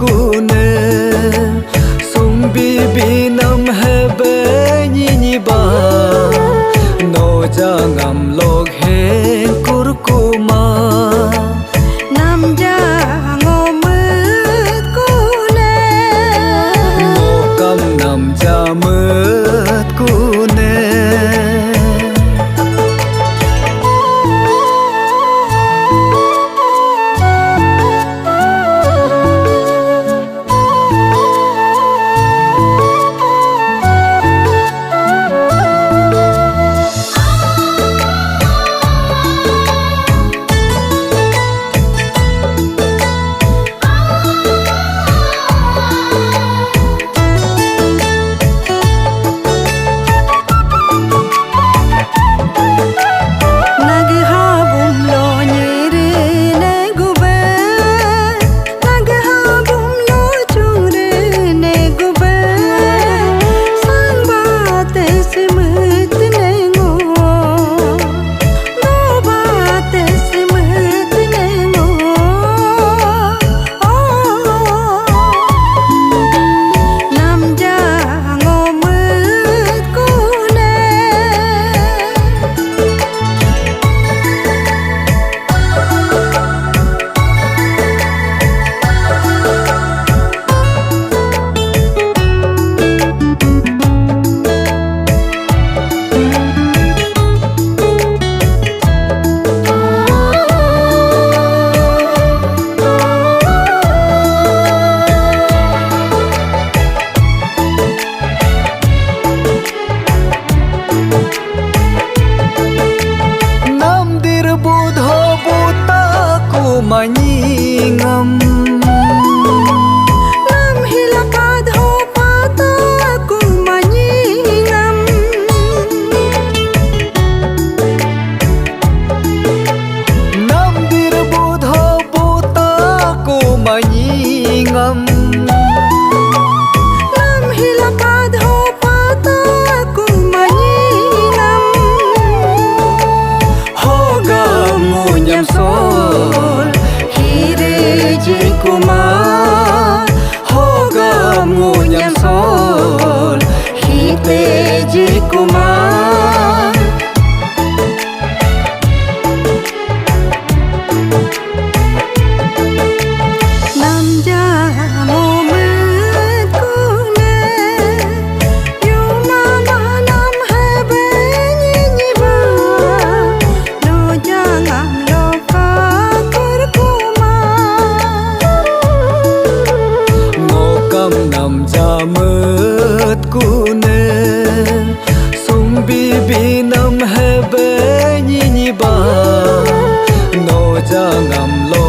kune sung bibi nam hebe ni ba no jangam log hen kurkuma nam ja ngomut kune no kam nam jamut kune manyingam nam hilapad ho pata ku manyingam nam dir budho puta ku manyingam nam hilapad ho pata ku manyingam hoga munyam sol kumar hoga munyam sol hite ji kumar nam ja ngomut kune yu mama nam hebe ni ba no jangam loka nam jamut kune sung bibi nam hebe ni ba no jangam lo